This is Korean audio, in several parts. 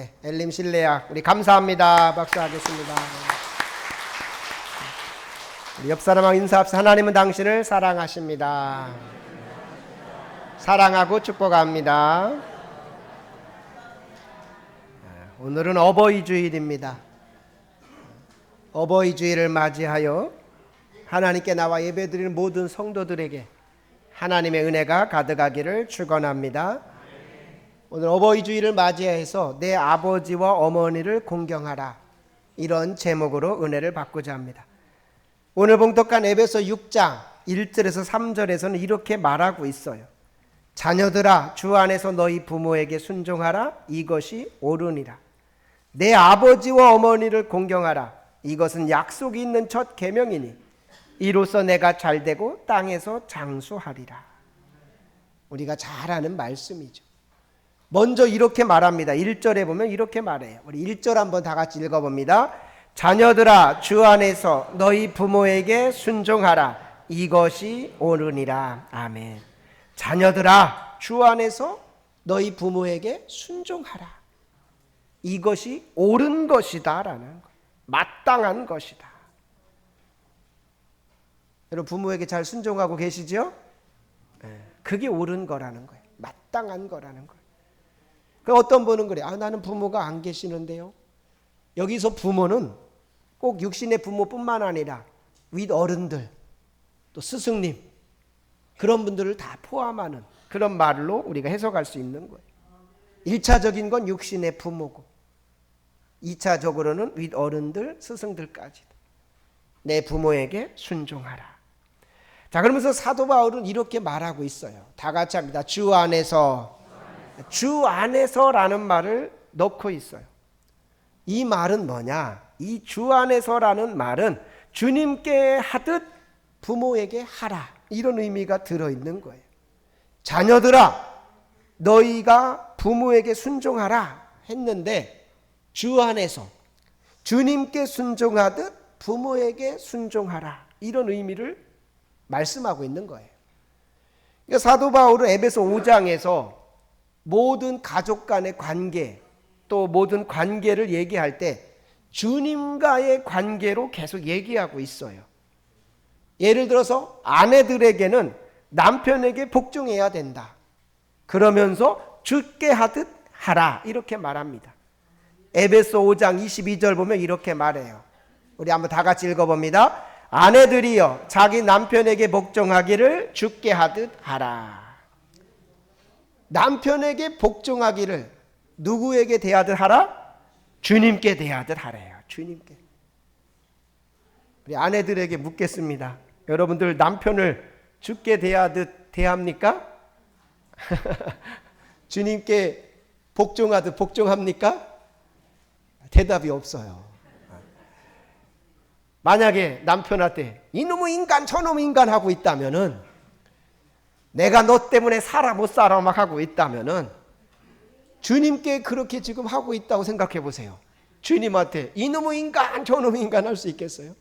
네, 엘림 실내약 우리 감사합니다. 박수하겠습니다. 우리 옆 사람하고 인사합시다. 하나님은 당신을 사랑하십니다. 사랑하고 축복합니다. 오늘은 어버이 주일입니다. 어버이 주일을 맞이하여 하나님께 나와 예배드리는 모든 성도들에게 하나님의 은혜가 가득하기를 축원합니다. 오늘 어버이 주일을 맞이해서 내 아버지와 어머니를 공경하라, 이런 제목으로 은혜를 받고자 합니다. 오늘 봉독한 에베소 6장 1절에서 3절에서는 이렇게 말하고 있어요. 자녀들아, 주 안에서 너희 부모에게 순종하라, 이것이 옳으니라. 내 아버지와 어머니를 공경하라, 이것은 약속이 있는 첫 계명이니 이로써 내가 잘되고 땅에서 장수하리라. 우리가 잘 아는 말씀이죠. 먼저 이렇게 말합니다. 1절에 보면 이렇게 말해요. 우리 1절 한번 다 같이 읽어봅니다. 자녀들아, 주 안에서 너희 부모에게 순종하라, 이것이 옳으니라. 아멘. 자녀들아, 주 안에서 너희 부모에게 순종하라, 이것이 옳은 것이다 라는 거예요. 마땅한 것이다. 여러분, 부모에게 잘 순종하고 계시죠? 그게 옳은 거라는 거예요. 마땅한 거라는 거예요. 그 어떤 분은 그래, 나는 부모가 안 계시는데요. 여기서 부모는 꼭 육신의 부모뿐만 아니라 윗어른들, 또 스승님, 그런 분들을 다 포함하는 그런 말로 우리가 해석할 수 있는 거예요. 1차적인 건 육신의 부모고 2차적으로는 윗어른들, 스승들까지도 내 부모에게 순종하라. 자, 그러면서 사도 바울은 이렇게 말하고 있어요. 다 같이 합니다. 주 안에서, 주 안에서라는 말을 넣고 있어요. 이 말은 뭐냐? 이 주 안에서라는 말은 주님께 하듯 부모에게 하라, 이런 의미가 들어있는 거예요. 자녀들아, 너희가 부모에게 순종하라 했는데 주 안에서 주님께 순종하듯 부모에게 순종하라, 이런 의미를 말씀하고 있는 거예요. 그러니까 사도 바울은 에베소 5장에서 모든 가족 간의 관계, 또 모든 관계를 얘기할 때 주님과의 관계로 계속 얘기하고 있어요. 예를 들어서 아내들에게는 남편에게 복종해야 된다, 그러면서 주께 하듯 하라, 이렇게 말합니다. 에베소 5장 22절 보면 이렇게 말해요. 우리 한번 다 같이 읽어봅니다. 아내들이여, 자기 남편에게 복종하기를 주께 하듯 하라. 남편에게 복종하기를 누구에게 대하듯 하라? 주님께 대하듯 하래요. 주님께. 우리 아내들에게 묻겠습니다. 여러분들 남편을 주께 대하듯 대합니까? 주님께 복종하듯 복종합니까? 대답이 없어요. 만약에 남편한테 이놈의 인간 저놈의 인간 하고 있다면은, 내가 너 때문에 살아 못 살아 막 하고 있다면은, 주님께 그렇게 지금 하고 있다고 생각해 보세요. 주님한테 이놈의 인간 저놈의 인간 할 수 있겠어요?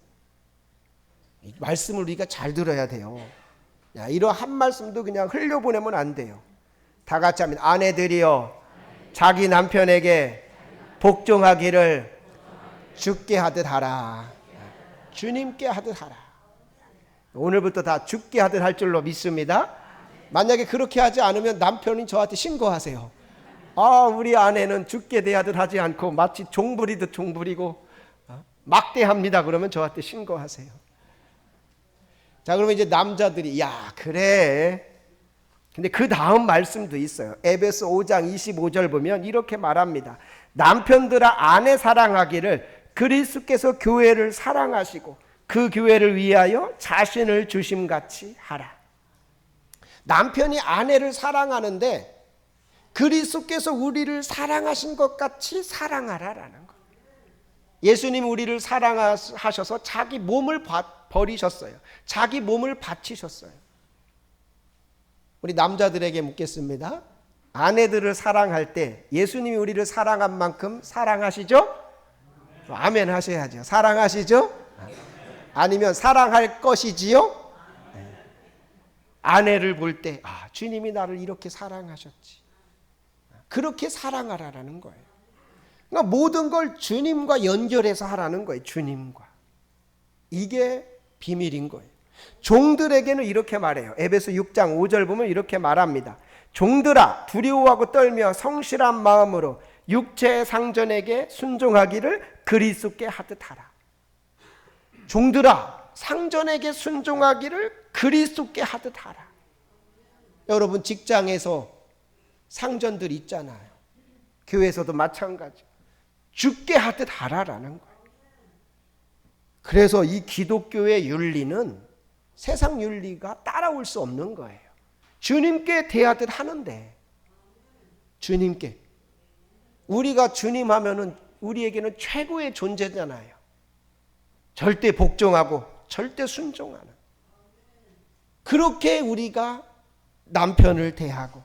이 말씀을 우리가 잘 들어야 돼요. 이러한 말씀도 그냥 흘려보내면 안 돼요. 다 같이 합니다. 아내들이여, 자기 남편에게 복종하기를 주께 하듯 하라. 주님께 하듯 하라. 오늘부터 다 주께 하듯 할 줄로 믿습니다. 만약에 그렇게 하지 않으면 남편이 저한테 신고하세요. 우리 아내는 주께 대하듯 하지 않고 마치 종부리듯 종부리고 막대합니다. 그러면 저한테 신고하세요. 자, 그러면 이제 남자들이, 야, 그래. 근데 그 다음 말씀도 있어요. 에베소 5장 25절 보면 이렇게 말합니다. 남편들아, 아내 사랑하기를 그리스도께서 교회를 사랑하시고 그 교회를 위하여 자신을 주심같이 하라. 남편이 아내를 사랑하는데 그리스도께서 우리를 사랑하신 것 같이 사랑하라라는 거예요. 예수님 우리를 사랑하셔서 자기 몸을 버리셨어요. 자기 몸을 바치셨어요. 우리 남자들에게 묻겠습니다. 아내들을 사랑할 때 예수님이 우리를 사랑한 만큼 사랑하시죠? 아멘 하셔야죠. 사랑하시죠? 아니면 사랑할 것이지요? 아내를 볼 때 주님이 나를 이렇게 사랑하셨지, 그렇게 사랑하라라는 거예요. 그러니까 모든 걸 주님과 연결해서 하라는 거예요. 주님과. 이게 비밀인 거예요. 종들에게는 이렇게 말해요. 에베소 6장 5절 보면 이렇게 말합니다. 종들아 두려워하고 떨며 성실한 마음으로 육체의 상전에게 순종하기를 그리스도께 하듯 하라. 종들아 상전에게 순종하기를 그리스도께 하듯 하라. 여러분 직장에서 상전들 있잖아요. 교회에서도 마찬가지. 죽게 하듯 하라라는 거예요. 그래서 이 기독교의 윤리는 세상 윤리가 따라올 수 없는 거예요. 주님께 대하듯 하는데, 주님께. 우리가 주님 하면은 우리에게는 최고의 존재잖아요. 절대 복종하고 절대 순종하는. 그렇게 우리가 남편을 대하고,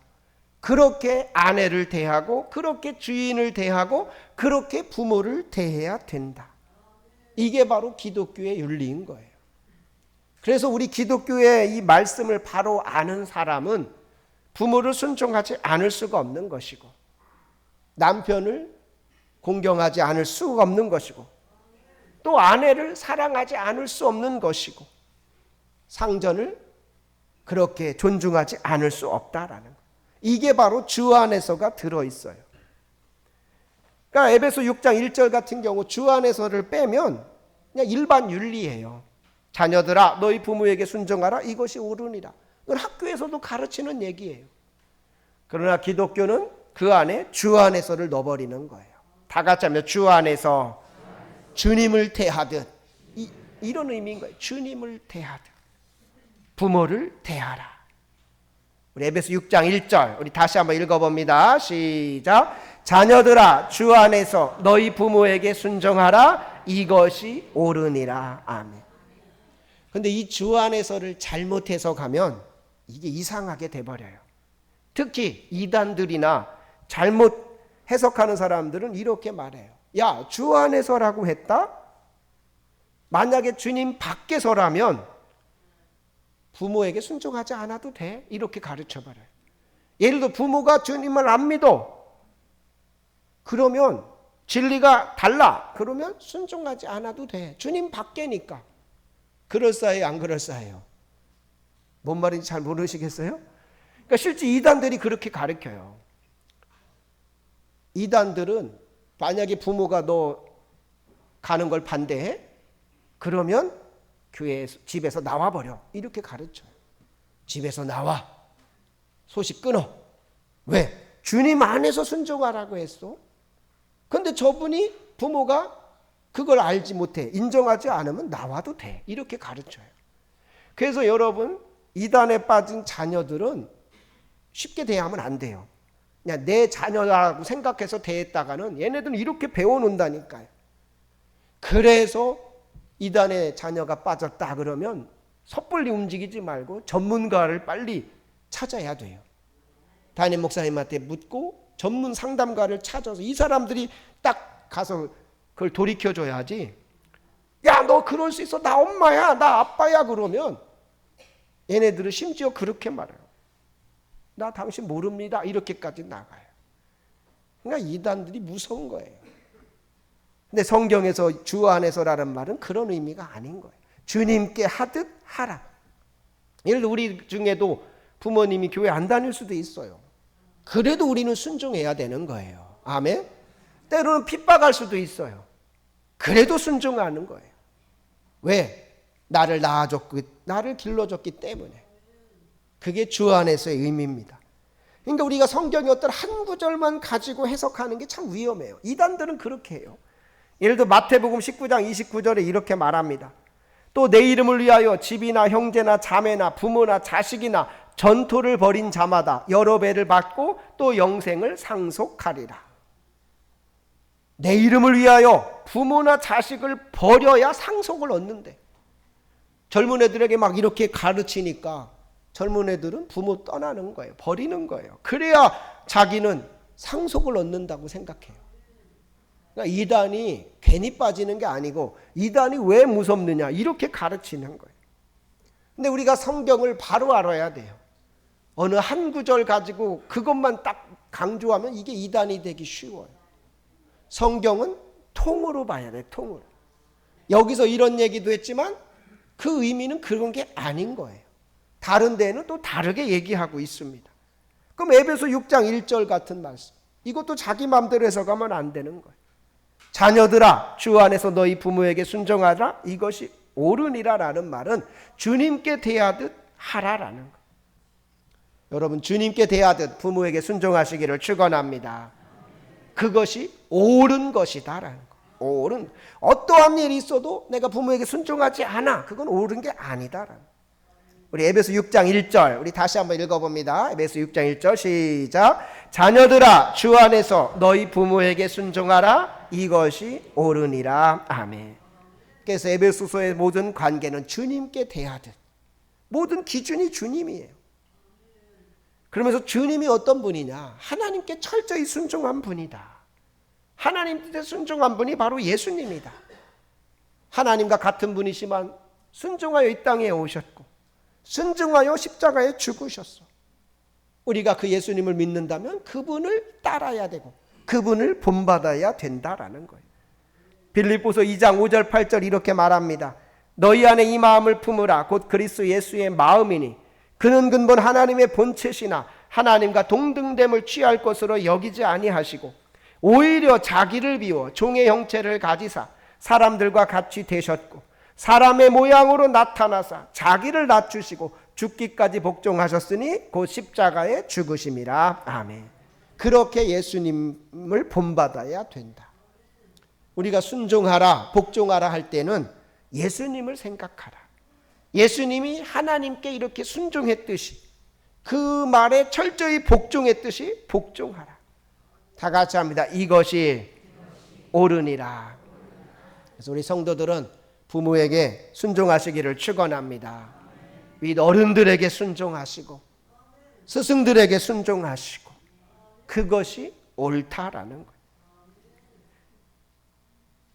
그렇게 아내를 대하고, 그렇게 주인을 대하고, 그렇게 부모를 대해야 된다. 이게 바로 기독교의 윤리인 거예요. 그래서 우리 기독교의 이 말씀을 바로 아는 사람은 부모를 순종하지 않을 수가 없는 것이고, 남편을 공경하지 않을 수가 없는 것이고, 또 아내를 사랑하지 않을 수 없는 것이고, 상전을 그렇게 존중하지 않을 수 없다라는 거예요. 이게 바로 주 안에서가 들어있어요. 그러니까 에베소 6장 1절 같은 경우 주 안에서를 빼면 그냥 일반 윤리예요. 자녀들아 너희 부모에게 순종하라, 이것이 옳으니라. 이건 학교에서도 가르치는 얘기예요. 그러나 기독교는 그 안에 주 안에서를 넣어버리는 거예요. 다 같이 하면 주 안에서 주님을 대하듯, 이런 의미인 거예요. 주님을 대하듯 부모를 대하라. 우리 에베소 6장 1절 우리 다시 한번 읽어봅니다. 시작. 자녀들아 주 안에서 너희 부모에게 순종하라, 이것이 옳으니라. 아멘. 근데 이 주 안에서를 잘못 해석하면 이게 이상하게 돼버려요. 특히 이단들이나 잘못 해석하는 사람들은 이렇게 말해요. 야, 주 안에서라고 했다? 만약에 주님 밖에서라면 부모에게 순종하지 않아도 돼. 이렇게 가르쳐버려요. 예를 들어 부모가 주님을 안 믿어. 그러면 진리가 달라. 그러면 순종하지 않아도 돼. 주님 밖에니까. 그럴싸해요? 안 그럴싸해요? 뭔 말인지 잘 모르시겠어요? 그러니까 실제 이단들이 그렇게 가르쳐요. 이단들은 만약에 부모가 너 가는 걸 반대해? 그러면 집에서 나와버려. 이렇게 가르쳐요. 집에서 나와. 소식 끊어. 왜? 주님 안에서 순종하라고 했어. 근데 저분이 부모가 그걸 알지 못해. 인정하지 않으면 나와도 돼. 이렇게 가르쳐요. 그래서 여러분 이단에 빠진 자녀들은 쉽게 대하면 안 돼요. 그냥 내 자녀라고 생각해서 대했다가는 얘네들은 이렇게 배워놓는다니까요. 그래서 이단의 자녀가 빠졌다 그러면 섣불리 움직이지 말고 전문가를 빨리 찾아야 돼요. 담임 목사님한테 묻고 전문 상담가를 찾아서 이 사람들이 딱 가서 그걸 돌이켜줘야지. 야, 너 그럴 수 있어. 나 엄마야. 나 아빠야. 그러면 얘네들은 심지어 그렇게 말해요. 나 당신 모릅니다. 이렇게까지 나가요. 그러니까 이단들이 무서운 거예요. 근데 성경에서 주 안에서라는 말은 그런 의미가 아닌 거예요. 주님께 하듯 하라. 예를 들어 우리 중에도 부모님이 교회 안 다닐 수도 있어요. 그래도 우리는 순종해야 되는 거예요. 아멘. 때로는 핍박할 수도 있어요. 그래도 순종하는 거예요. 왜? 나를 낳아줬고 나를 길러줬기 때문에. 그게 주 안에서의 의미입니다. 그러니까 우리가 성경의 어떤 한 구절만 가지고 해석하는 게 참 위험해요. 이단들은 그렇게 해요. 예를 들어 마태복음 19장 29절에 이렇게 말합니다. 또 내 이름을 위하여 집이나 형제나 자매나 부모나 자식이나 전토를 벌인 자마다 여러 배를 받고 또 영생을 상속하리라. 내 이름을 위하여 부모나 자식을 버려야 상속을 얻는데, 젊은 애들에게 막 이렇게 가르치니까 젊은 애들은 부모 떠나는 거예요. 버리는 거예요. 그래야 자기는 상속을 얻는다고 생각해요. 그러니까 이단이 괜히 빠지는 게 아니고 이단이 왜 무섭느냐 이렇게 가르치는 거예요. 근데 우리가 성경을 바로 알아야 돼요. 어느 한 구절 가지고 그것만 딱 강조하면 이게 이단이 되기 쉬워요. 성경은 통으로 봐야 돼, 통으로. 여기서 이런 얘기도 했지만 그 의미는 그런 게 아닌 거예요. 다른 데는 또 다르게 얘기하고 있습니다. 그럼 에베소 6장 1절 같은 말씀, 이것도 자기 마음대로 해석하면 안 되는 거예요. 자녀들아 주 안에서 너희 부모에게 순종하라, 이것이 옳으니라 라는 말은 주님께 대하듯 하라라는 거예요. 여러분, 주님께 대하듯 부모에게 순종하시기를 축원합니다. 그것이 옳은 것이다라는 거예요. 옳은, 어떠한 일이 있어도 내가 부모에게 순종하지 않아, 그건 옳은 게 아니다라는 거예요. 우리 에베소 6장 1절 우리 다시 한번 읽어봅니다. 에베소 6장 1절 시작. 자녀들아 주 안에서 너희 부모에게 순종하라, 이것이 옳으니라. 아멘. 그래서 에베소서의 모든 관계는 주님께 대하듯, 모든 기준이 주님이에요. 그러면서 주님이 어떤 분이냐, 하나님께 철저히 순종한 분이다. 하나님께 순종한 분이 바로 예수님이다. 하나님과 같은 분이시만 순종하여 이 땅에 오셨고 순종하여 십자가에 죽으셨어. 우리가 그 예수님을 믿는다면 그분을 따라야 되고 그분을 본받아야 된다라는 거예요. 빌립보서 2장 5절 8절 이렇게 말합니다. 너희 안에 이 마음을 품으라, 곧 그리스도 예수의 마음이니 그는 근본 하나님의 본체시나 하나님과 동등됨을 취할 것으로 여기지 아니하시고 오히려 자기를 비워 종의 형체를 가지사 사람들과 같이 되셨고 사람의 모양으로 나타나사 자기를 낮추시고 죽기까지 복종하셨으니 곧 십자가에 죽으심이라. 아멘. 그렇게 예수님을 본받아야 된다. 우리가 순종하라, 복종하라 할 때는 예수님을 생각하라. 예수님이 하나님께 이렇게 순종했듯이, 그 말에 철저히 복종했듯이 복종하라. 다 같이 합니다. 이것이 옳으니라. 그래서 우리 성도들은 부모에게 순종하시기를 축원합니다. 윗 어른들에게 순종하시고 스승들에게 순종하시고, 그것이 옳다라는 거예요.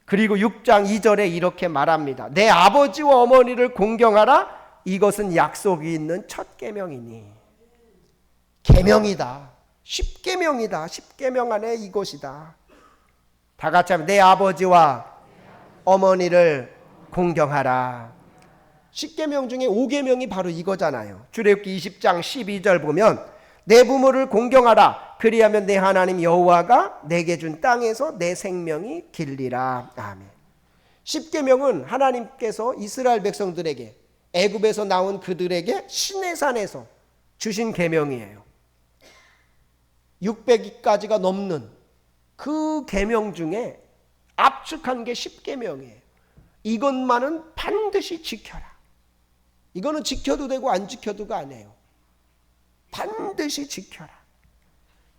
그리고 6장 2절에 이렇게 말합니다. 내 아버지와 어머니를 공경하라, 이것은 약속이 있는 첫 계명이니. 계명이다. 10계명이다. 10계명 안에 이것이다. 다 같이 하면 내 아버지와 어머니를 공경하라. 10계명 중에 5계명이 바로 이거잖아요. 출애굽기 20장 12절 보면 내 부모를 공경하라, 그리하면 내 하나님 여호와가 내게 준 땅에서 내 생명이 길리라. 아멘. 10계명은 하나님께서 이스라엘 백성들에게, 애굽에서 나온 그들에게 시내산에서 주신 계명이에요. 600가지가 넘는 그 계명 중에 압축한 게 10계명이에요. 이것만은 반드시 지켜라. 이거는 지켜도 되고 안 지켜도가 아니에요. 반드시 지켜라.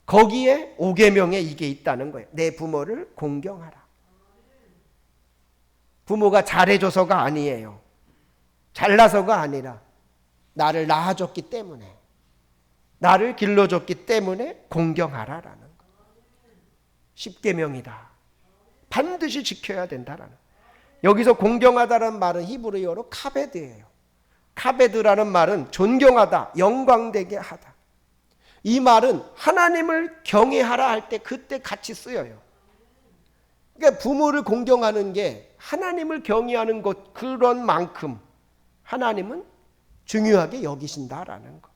거기에 5계명에 이게 있다는 거예요. 내 부모를 공경하라. 부모가 잘해줘서가 아니에요. 잘나서가 아니라 나를 낳아줬기 때문에, 나를 길러줬기 때문에 공경하라라는 거. 10계명이다. 반드시 지켜야 된다라는. 여기서 공경하다라는 말은 히브리어로 카베드예요. 카베드라는 말은 존경하다, 영광되게 하다. 이 말은 하나님을 경외하라 할 때 그때 같이 쓰여요. 그러니까 부모를 공경하는 게 하나님을 경외하는 것, 그런 만큼 하나님은 중요하게 여기신다라는 거.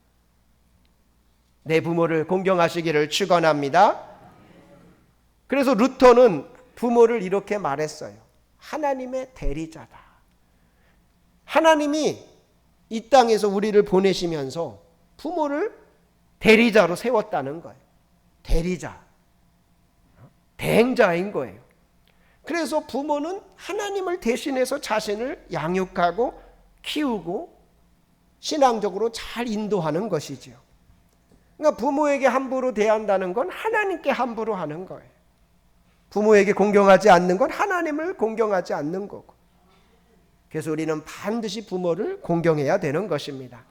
내 부모를 공경하시기를 축원합니다. 그래서 루터는 부모를 이렇게 말했어요. 하나님의 대리자다. 하나님이 이 땅에서 우리를 보내시면서 부모를 대리자로 세웠다는 거예요. 대리자. 대행자인 거예요. 그래서 부모는 하나님을 대신해서 자신을 양육하고 키우고 신앙적으로 잘 인도하는 것이죠. 그러니까 부모에게 함부로 대한다는 건 하나님께 함부로 하는 거예요. 부모에게 공경하지 않는 건 하나님을 공경하지 않는 거고. 그래서 우리는 반드시 부모를 공경해야 되는 것입니다.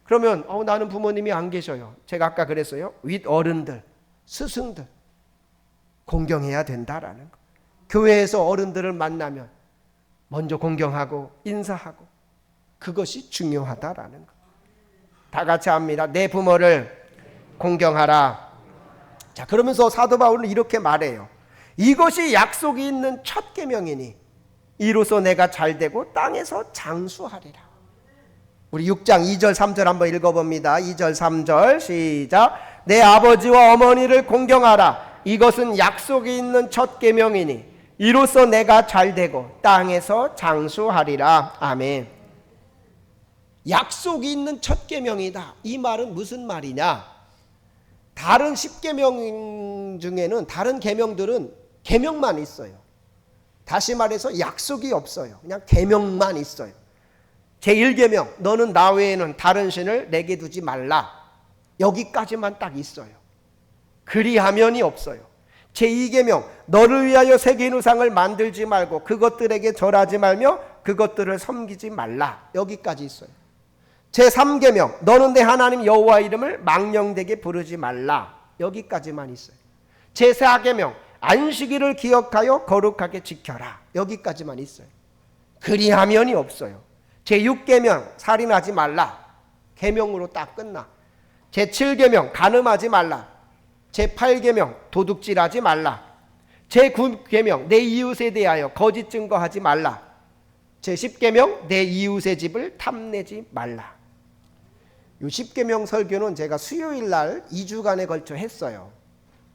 그러면 나는 부모님이 안 계셔요. 제가 아까 그랬어요. 윗 어른들, 스승들 공경해야 된다라는 거. 교회에서 어른들을 만나면 먼저 공경하고 인사하고, 그것이 중요하다라는 거. 다 같이 합니다. 내 부모를 공경하라. 자, 그러면서 사도 바울은 이렇게 말해요. 이것이 약속이 있는 첫 계명이니 이로써 내가 잘되고 땅에서 장수하리라. 우리 6장 2절 3절 한번 읽어봅니다. 2절 3절 시작. 내 아버지와 어머니를 공경하라. 이것은 약속이 있는 첫 계명이니 이로써 내가 잘되고 땅에서 장수하리라. 아멘. 약속이 있는 첫 계명이다. 이 말은 무슨 말이냐? 다른 10계명 중에는 다른 계명들은 계명만 있어요. 다시 말해서 약속이 없어요. 그냥 계명만 있어요. 제1계명 너는 나 외에는 다른 신을 내게 두지 말라. 여기까지만 딱 있어요. 그리하면이 없어요. 제2계명 너를 위하여 새긴 우상을 만들지 말고 그것들에게 절하지 말며 그것들을 섬기지 말라. 여기까지 있어요. 제3계명 너는 내 하나님 여호와 이름을 망령되게 부르지 말라. 여기까지만 있어요. 제4계명 안식일을 기억하여 거룩하게 지켜라. 여기까지만 있어요. 그리하면이 없어요. 제6계명 살인하지 말라. 계명으로 딱 끝나. 제7계명 간음하지 말라. 제8계명 도둑질하지 말라. 제9계명 내 이웃에 대하여 거짓 증거하지 말라. 제10계명 내 이웃의 집을 탐내지 말라. 이 10계명 설교는 제가 수요일 날 2주간에 걸쳐 했어요.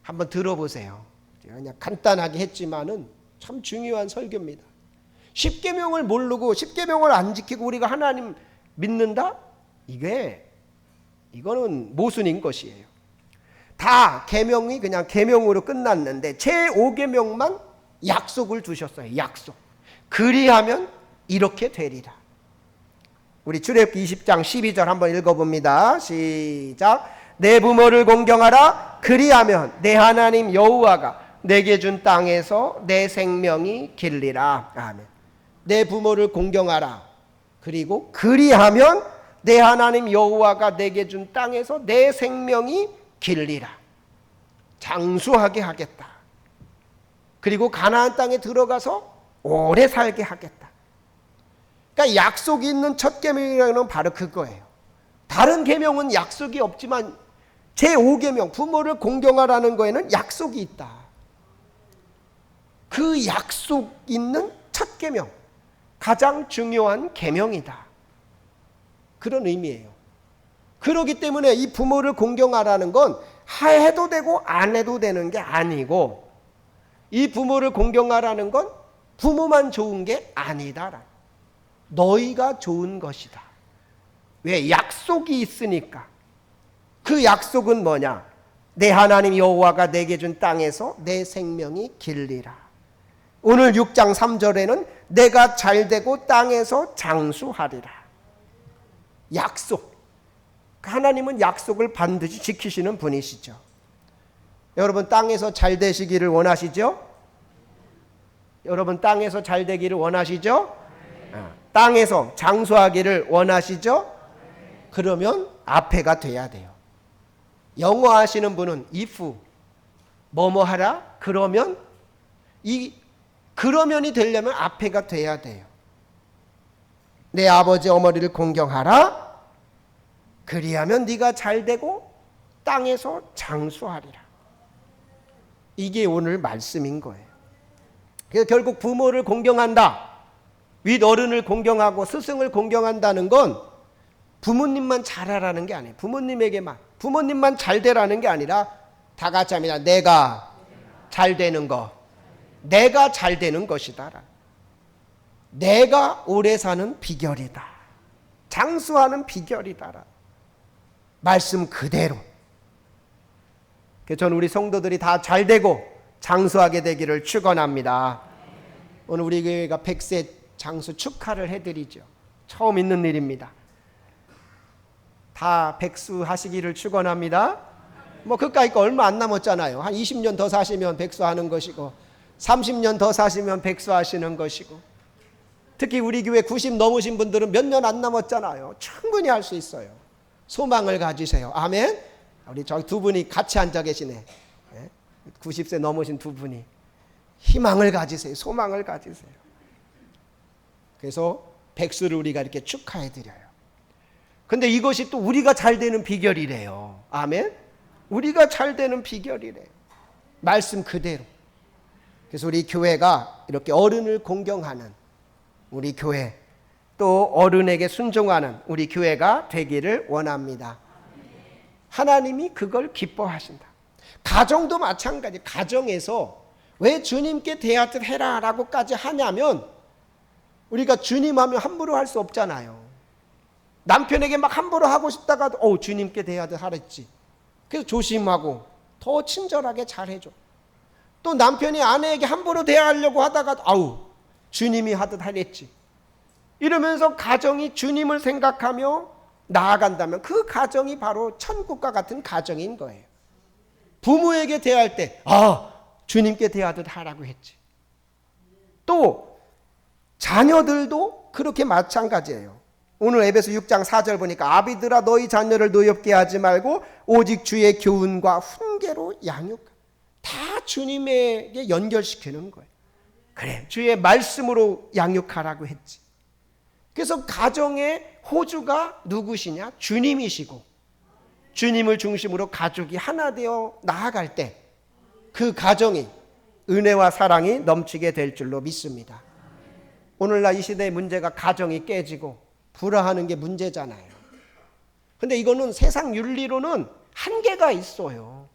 한번 들어보세요. 제가 그냥 간단하게 했지만은 참 중요한 설교입니다. 10계명을 모르고 10계명을 안 지키고 우리가 하나님 믿는다? 이거는 모순인 것이에요. 다 계명이 그냥 계명으로 끝났는데 제5계명만 약속을 두셨어요. 약속. 그리하면 이렇게 되리라. 우리 출애굽기 20장 12절 한번 읽어봅니다. 시작. 내 부모를 공경하라. 그리하면 내 하나님 여호와가 내게 준 땅에서 내 생명이 길리라. 아멘. 내 부모를 공경하라. 그리고 그리하면 내 하나님 여호와가 내게 준 땅에서 내 생명이 길리라. 장수하게 하겠다. 그리고 가나안 땅에 들어가서 오래 살게 하겠다. 그러니까 약속이 있는 첫 계명이라는 건 바로 그거예요. 다른 계명은 약속이 없지만 제5계명 부모를 공경하라는 거에는 약속이 있다. 그 약속 있는 첫 계명, 가장 중요한 계명이다. 그런 의미예요. 그렇기 때문에 이 부모를 공경하라는 건 해도 되고 안 해도 되는 게 아니고, 이 부모를 공경하라는 건 부모만 좋은 게 아니다. 너희가 좋은 것이다. 왜? 약속이 있으니까. 그 약속은 뭐냐? 내 하나님 여호와가 내게 준 땅에서 내 생명이 길리라. 오늘 6장 3절에는 내가 잘되고 땅에서 장수하리라. 약속. 하나님은 약속을 반드시 지키시는 분이시죠. 여러분 땅에서 잘 되시기를 원하시죠? 여러분 땅에서 잘 되기를 원하시죠? 땅에서 장수하기를 원하시죠? 그러면 앞에가 돼야 돼요. 영어 하시는 분은 if 뭐뭐 하라 그러면, 이 그러면이 되려면 앞에가 돼야 돼요. 내 아버지 어머니를 공경하라. 그리하면 네가 잘되고 땅에서 장수하리라. 이게 오늘 말씀인 거예요. 그래서 결국 부모를 공경한다, 윗어른을 공경하고 스승을 공경한다는 건 부모님만 잘하라는 게 아니에요. 부모님만 잘 되라는 게 아니라 다 같이 합니다. 내가 잘 되는 거, 내가 잘 되는 것이다. 내가 오래 사는 비결이다. 장수하는 비결이다. 말씀 그대로. 저는 우리 성도들이 다 잘 되고 장수하게 되기를 축원합니다. 오늘 우리 교회가 100세 장수 축하를 해드리죠. 처음 있는 일입니다. 다 백수하시기를 축원합니다. 뭐 그까이 거 얼마 안 남았잖아요. 한 20년 더 사시면 백수하는 것이고 30년 더 사시면 백수하시는 것이고, 특히 우리 교회 90 넘으신 분들은 몇 년 안 남았잖아요. 충분히 할 수 있어요. 소망을 가지세요. 아멘. 우리 저기 두 분이 같이 앉아 계시네. 90세 넘으신 두 분이 희망을 가지세요. 소망을 가지세요. 그래서 백수를 우리가 이렇게 축하해 드려요. 근데 이것이 또 우리가 잘 되는 비결이래요. 아멘. 우리가 잘 되는 비결이래요. 말씀 그대로. 그래서 우리 교회가 이렇게 어른을 공경하는 우리 교회, 또 어른에게 순종하는 우리 교회가 되기를 원합니다. 하나님이 그걸 기뻐하신다. 가정도 마찬가지. 가정에서 왜 주님께 대하듯 해라 라고까지 하냐면, 우리가 주님 하면 함부로 할 수 없잖아요. 남편에게 막 함부로 하고 싶다가 주님께 대하듯 하랬지. 그래서 조심하고 더 친절하게 잘해줘. 또 남편이 아내에게 함부로 대하려고 하다가 주님이 하듯 하랬지. 이러면서 가정이 주님을 생각하며 나아간다면 그 가정이 바로 천국과 같은 가정인 거예요. 부모에게 대할 때 주님께 대하듯 하라고 했지. 또 자녀들도 그렇게 마찬가지예요. 오늘 에베소 6장 4절 보니까 아비들아 너희 자녀를 노엽게 하지 말고 오직 주의 교훈과 훈계로 양육. 다 주님에게 연결시키는 거예요. 그래, 주의 말씀으로 양육하라고 했지. 그래서 가정의 호주가 누구시냐? 주님이시고, 주님을 중심으로 가족이 하나 되어 나아갈 때 그 가정이 은혜와 사랑이 넘치게 될 줄로 믿습니다. 오늘날 이 시대의 문제가 가정이 깨지고 불화하는 게 문제잖아요. 근데 이거는 세상 윤리로는 한계가 있어요.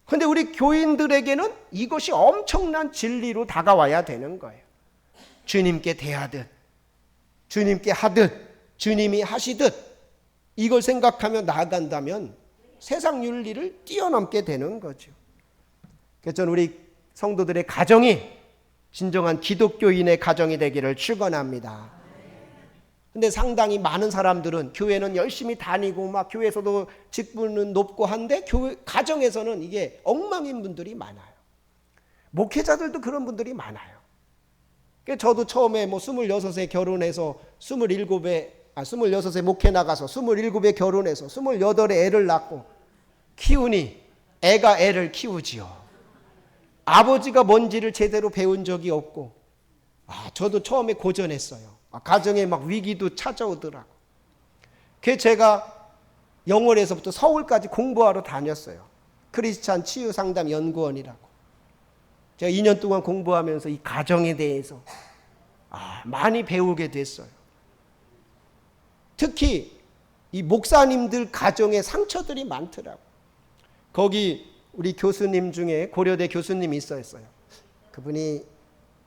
근데 우리 교인들에게는 이것이 엄청난 진리로 다가와야 되는 거예요. 주님께 대하듯, 주님께 하듯, 주님이 하시듯 이걸 생각하며 나아간다면 세상 윤리를 뛰어넘게 되는 거죠. 그래서 저는 우리 성도들의 가정이 진정한 기독교인의 가정이 되기를 축원합니다. 근데 상당히 많은 사람들은 교회는 열심히 다니고 막 교회에서도 직분은 높고 한데 가정에서는 이게 엉망인 분들이 많아요. 목회자들도 그런 분들이 많아요. 저도 처음에 26에 결혼해서 26에 목회 나가서 27에 결혼해서 28에 애를 낳고 키우니 애가 애를 키우지요. 아버지가 뭔지를 제대로 배운 적이 없고, 저도 처음에 고전했어요. 가정에 막 위기도 찾아오더라고. 그래서 제가 영월에서부터 서울까지 공부하러 다녔어요. 크리스찬 치유상담연구원이라고. 제가 2년 동안 공부하면서 이 가정에 대해서 많이 배우게 됐어요. 특히 이 목사님들 가정에 상처들이 많더라고. 거기 우리 교수님 중에 고려대 교수님이 있었어요. 그분이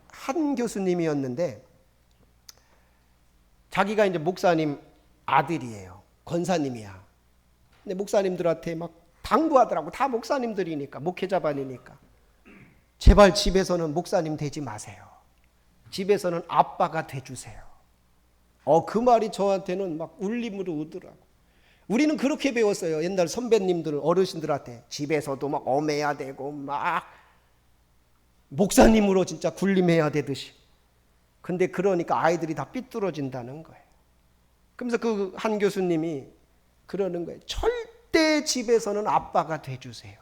한 교수님이었는데 자기가 이제 목사님 아들이에요. 권사님이야. 근데 목사님들한테 막 당부하더라고. 다 목사님들이니까, 목회자반이니까. 제발 집에서는 목사님 되지 마세요. 집에서는 아빠가 돼주세요. 그 말이 저한테는 막 울림으로 오더라고. 우리는 그렇게 배웠어요. 옛날 선배님들, 어르신들한테 집에서도 막 엄해야 되고 막 목사님으로 진짜 군림해야 되듯이. 근데 그러니까 아이들이 다 삐뚤어진다는 거예요. 그러면서 그 한 교수님이 그러는 거예요. 절대 집에서는 아빠가 돼주세요.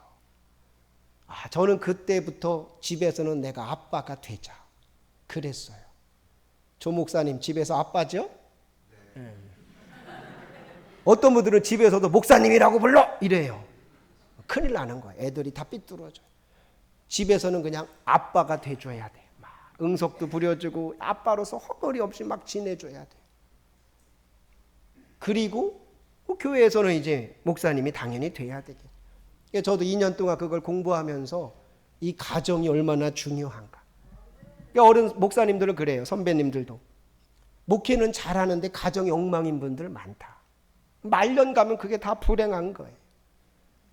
저는 그때부터 집에서는 내가 아빠가 되자 그랬어요. 조 목사님 집에서 아빠죠? 네. 어떤 분들은 집에서도 목사님이라고 불러 이래요. 큰일 나는 거예요. 애들이 다 삐뚤어져요. 집에서는 그냥 아빠가 돼줘야 돼. 막 응석도 부려주고 아빠로서 허물이 없이 막 지내줘야 돼. 그리고 교회에서는 이제 목사님이 당연히 돼야 되겠죠. 저도 2년 동안 그걸 공부하면서 이 가정이 얼마나 중요한가. 어른 목사님들은 그래요. 선배님들도. 목회는 잘하는데 가정이 엉망인 분들 많다. 말년 가면 그게 다 불행한 거예요.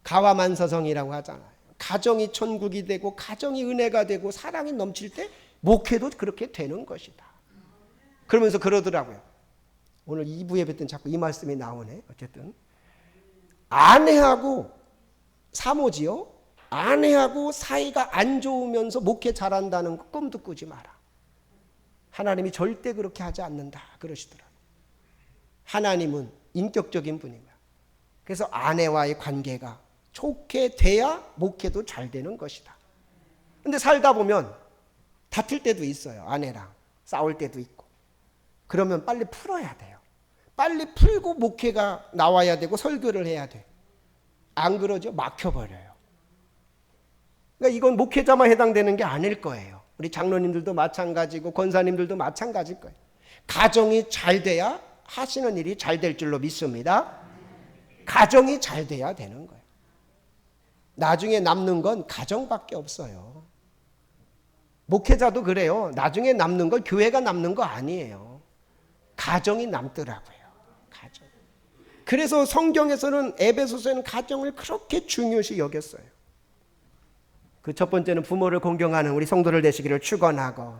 가와만서성이라고 하잖아요. 가정이 천국이 되고 가정이 은혜가 되고 사랑이 넘칠 때 목회도 그렇게 되는 것이다. 그러면서 그러더라고요. 오늘 2부 예배 때는 자꾸 이 말씀이 나오네. 어쨌든 아내하고 사모지요. 아내하고 사이가 안 좋으면서 목회 잘한다는 거 꿈도 꾸지 마라. 하나님이 절대 그렇게 하지 않는다 그러시더라고요. 하나님은 인격적인 분입니다. 그래서 아내와의 관계가 좋게 돼야 목회도 잘 되는 것이다. 근데 살다 보면 다툴 때도 있어요. 아내랑 싸울 때도 있고. 그러면 빨리 풀어야 돼요. 빨리 풀고 목회가 나와야 되고 설교를 해야 돼. 안 그러죠? 막혀버려요. 그러니까 이건 목회자만 해당되는 게 아닐 거예요. 우리 장로님들도 마찬가지고 권사님들도 마찬가지일 거예요. 가정이 잘 돼야 하시는 일이 잘 될 줄로 믿습니다. 가정이 잘 돼야 되는 거예요. 나중에 남는 건 가정밖에 없어요. 목회자도 그래요. 나중에 남는 건 교회가 남는 거 아니에요. 가정이 남더라고요. 가정. 그래서 성경에서는 에베소서에는 가정을 그렇게 중요시 여겼어요. 그 첫 번째는 부모를 공경하는 우리 성도들 되시기를 축원하고,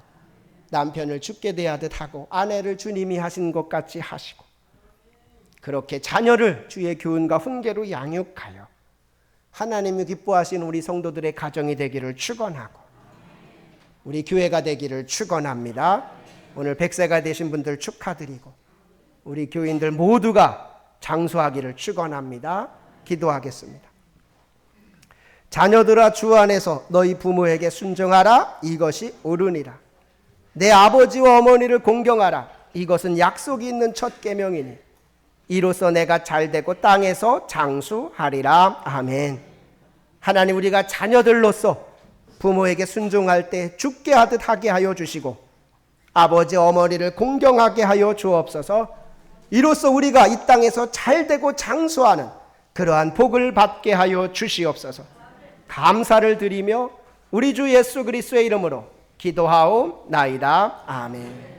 남편을 죽게 대하듯 하고, 아내를 주님이 하신 것 같이 하시고, 그렇게 자녀를 주의 교훈과 훈계로 양육하여 하나님이 기뻐하시는 우리 성도들의 가정이 되기를 축원하고, 우리 교회가 되기를 축원합니다. 오늘 100세가 되신 분들 축하드리고, 우리 교인들 모두가 장수하기를 축원합니다. 기도하겠습니다. 자녀들아, 주 안에서 너희 부모에게 순종하라. 이것이 옳으니라. 내 아버지와 어머니를 공경하라. 이것은 약속이 있는 첫 계명이니 이로써 내가 잘되고 땅에서 장수하리라. 아멘. 하나님, 우리가 자녀들로서 부모에게 순종할 때 죽게 하듯 하게 하여 주시고, 아버지 어머니를 공경하게 하여 주옵소서. 이로써 우리가 이 땅에서 잘되고 장수하는 그러한 복을 받게 하여 주시옵소서. 감사를 드리며 우리 주 예수 그리스도의 이름으로 기도하옵나이다. 아멘.